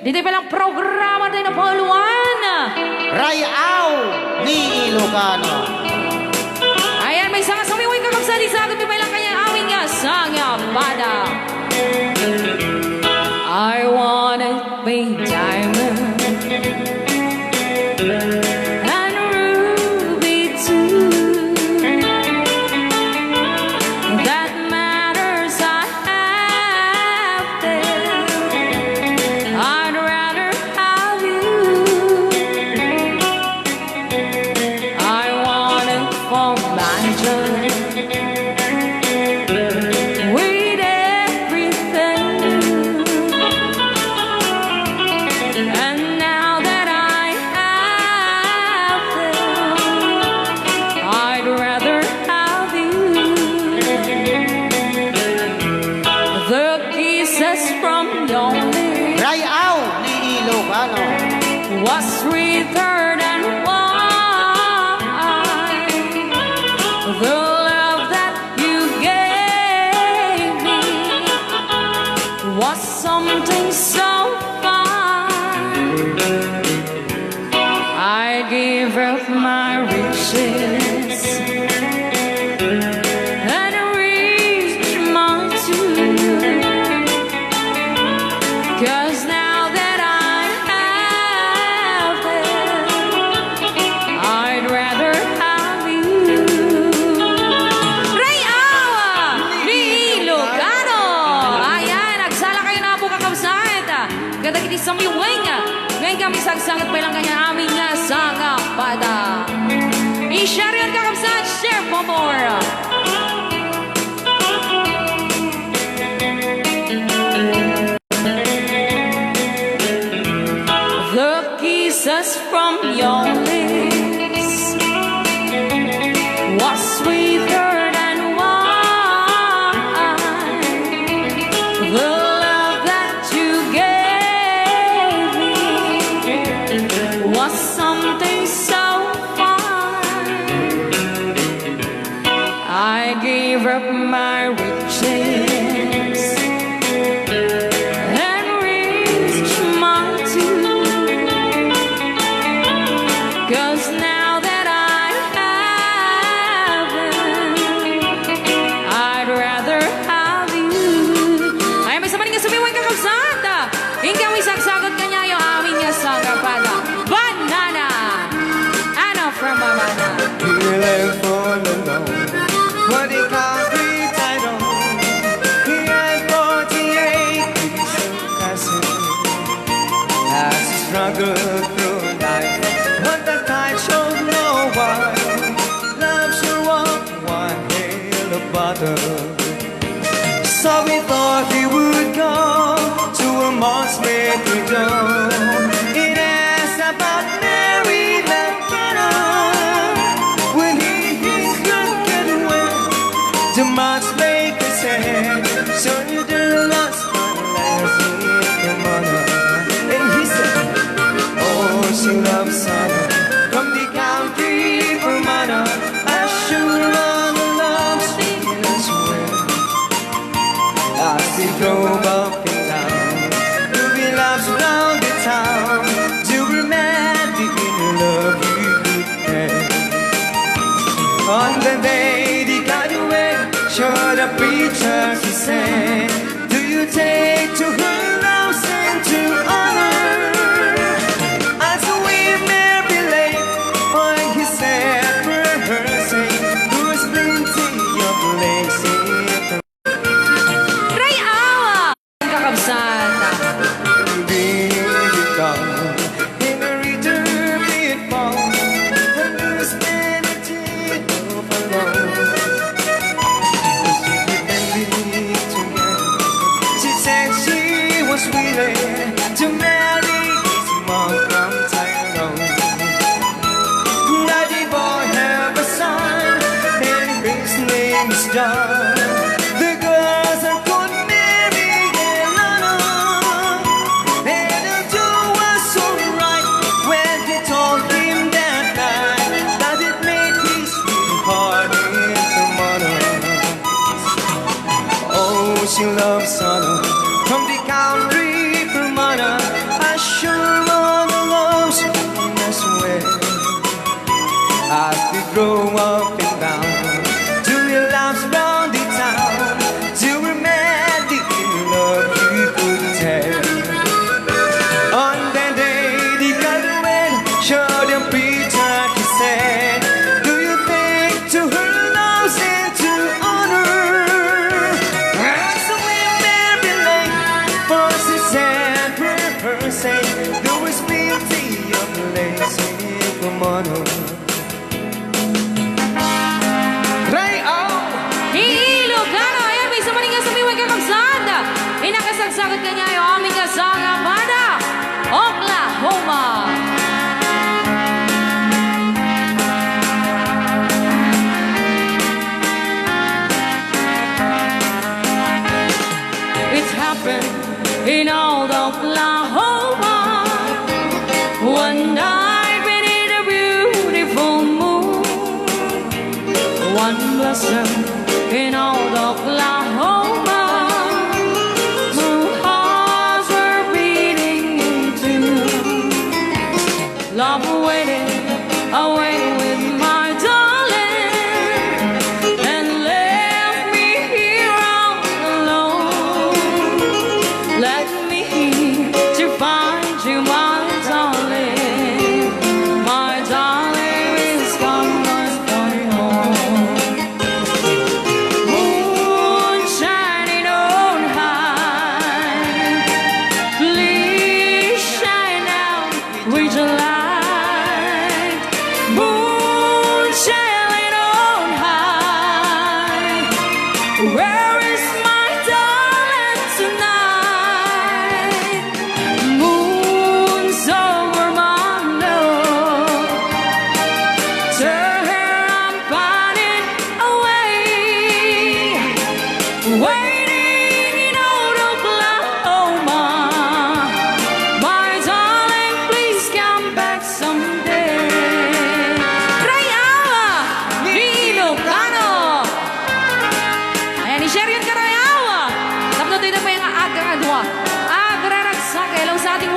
Dito palang programa din na poluan. Rayaw ni Ilocano. Ayan, may sanga sumiway ka kapsali sa akin. May palang kanya awing nga sanga pada. I wanna be diamond and ruby too. That matters I have them. I'd rather have you. I want it for my joy. With everything. And now that I have them, I'd rather have you. The kisses from your lips Rayaw ni Ilocano. was sweeter than wine. The love that you gave me was something so fine. I gave up my riches and reached my tomb. 'Cause now that I have them, I'd rather have you. Rayaw ni Ilocano. Ayan, nagsala kayo na po kakabsat. Ganda kiti sa miwing. Ngayon kami sagsangat pa lang kanya amin nga sa kapada. I-share yun kakabsat. Share po more. The kisses from your lips was sweeter than wine. The love that you gave me was something so fine. I gave up my riches and reached my tomb. 'Cause now that I have them, I'd rather have you. Ay, may sabaling nga sumiwang kakabsat. Hinggang may sagsagot kanya yung amin nga sa kapada. Banana! Ano from Banana? Feeling full alone. What it can't be titled. I'm 48, as I struggle through life. What the tide showed no one. Love should walk one hill of bottom. So we thought we would go to a moss making dome. It is about Mary Lacana. When he's looking away, the moss maker said, so you do lost my last in mother. And he said, oh, she loves summer from the country for mother. I should run the love singing as well. As we drove up and down, movie loves around the town. To romantic in the love you could have. On the day they got away, sure the preacher he said, do you take to her house and to honor? As we Mary late, when he said for her sake, there was plenty of lakes in the Rayaw! Kakabsat. be gone. In a return it fall, and there's vanity of alone. She said mono. Rayaw Ilocano, ayan, may samaling nga sumiwag kakabsat. Inakasagsagot ka niya yung aming kasanga banda, Oklahoma. It's happened in old Oklahoma. One night beneath a beautiful moon. One blossom in old Oklahoma. Two hearts were beating in tune. Love waiting away with my darling, and left me here all alone. Let me here to find you, my darling. My darling is coming home. Moon shining on high, please shine out with your light. Moon shining on high, where is my darling tonight? Moon's over my nose, to her I'm pining away, waiting in old Oklahoma. My darling, please come back someday. Rayawa, Ilocano. Ayan, i-share yun ka Rayawa. Tapos dito pa yung agradwa. Agraragsak. Hello sa ating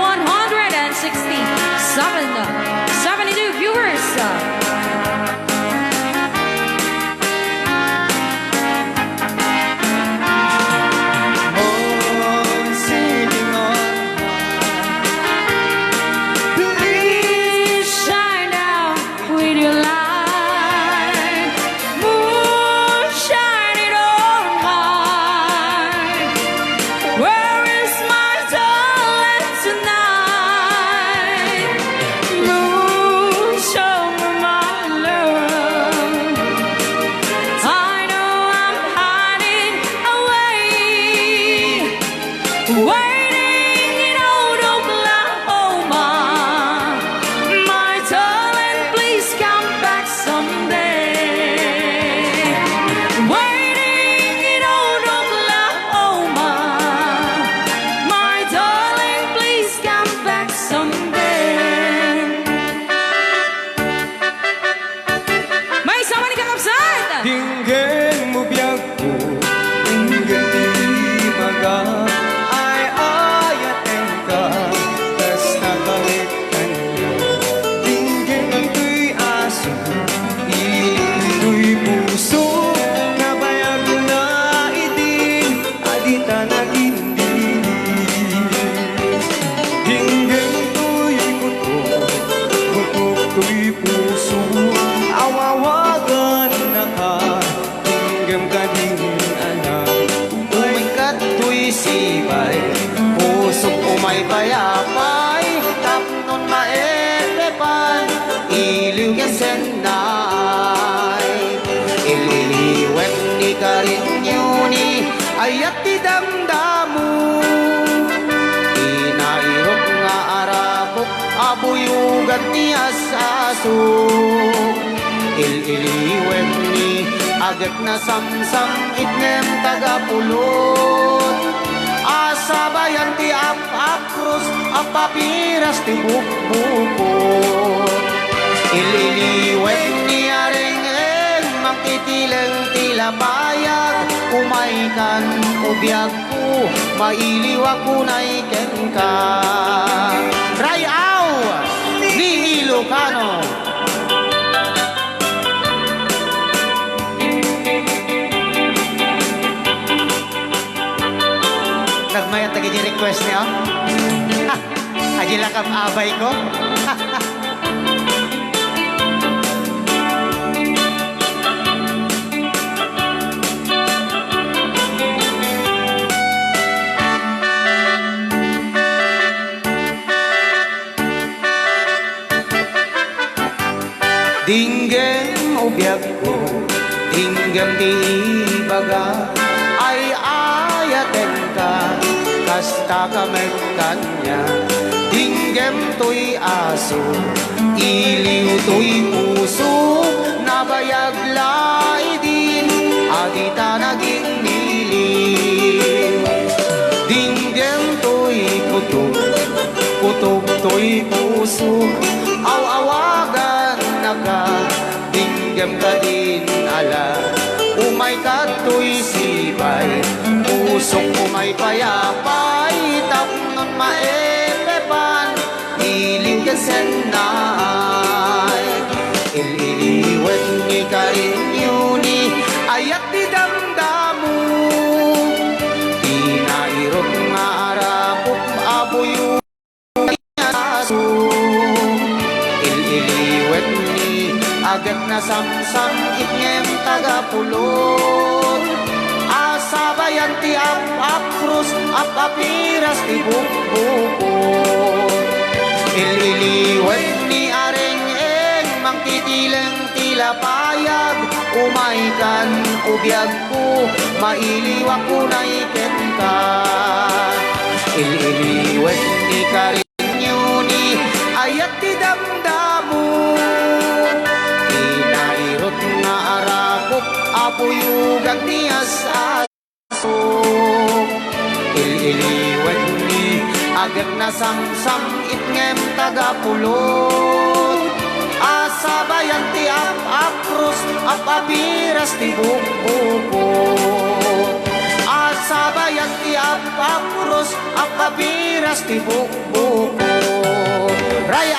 72 viewers. moon singing on. Please shine out with your light. Moon shining on high. Where is my darling tonight? Moon, show me my love. I know I'm hiding away, waiting in old Oklahoma. My darling, please come back someday. Waiting in old Oklahoma. My darling, please come back someday. May sama ni kakabsat. Dinggin mo biyag ko, dinggin di maga, ay ayat ka, tas nakalitan niyo. Dinggin ang tuy aso, tuy puso, nabayag na itin, adita na hindi. Dinggin tuy kuto, kutok tuy puso, awawagan na ka, dinggam ka din anak. Umikat tuy sibay, pusok umay payapay, tapnon maepepan, iliw yasenay. Ililiwet ni Karinyuni, ayat ti damdamu. Inairok nga arabok, abuyugat ni asasok. Ililiwet ni agad na samsam itnem tagapulot. Asabayan ti ap-apros, apapiras ti bukbukot. Ililiwet ni areng-eng, magtitileng tilabayag. Umaikan ubiyag ko, mailiw ako na iken ka. Rayaw ni Ilocano. Nagmayat lagi di request niya. Agila kang abay ko. Dinggem ubyak ko, dinggem di ibaga, ay ayaten ka, kasta kamek kanya. Dinggem to'y aso, iliw to'y puso, nabayag lai din, adita naging nilim. Dinggem to'y kutob, kutob to'y puso, aw-awagan na ka, dinggem ka din ala. Umay ka to'y sibay, pusok umay payapay, tapnon maepepan, iliw ka senay. Ililiwan ni karinyuni, ayat di damdamu, di nairot nga arapok abuyo aso. Ililiwan ni agad na samsam itngem tagapulot, asabayan ti ap-aprus ap-apiras ti bukbukot. Ililiwan ni areng-eng mangtitileng tilapayag, umaykan ubiyag ko, mailiwak ko na iken ka. Ililiwan ni karinyuni, ayat ti damdamu, inairot nga arapok apuyugang ti asaso. Ililiwan ni agad na samsam itngem tagapulot, asabayan ti ap-aprus ap-apiras ti bukbukot. Asabayan ti ap-aprus ap-apiras ti bukbukot. Raya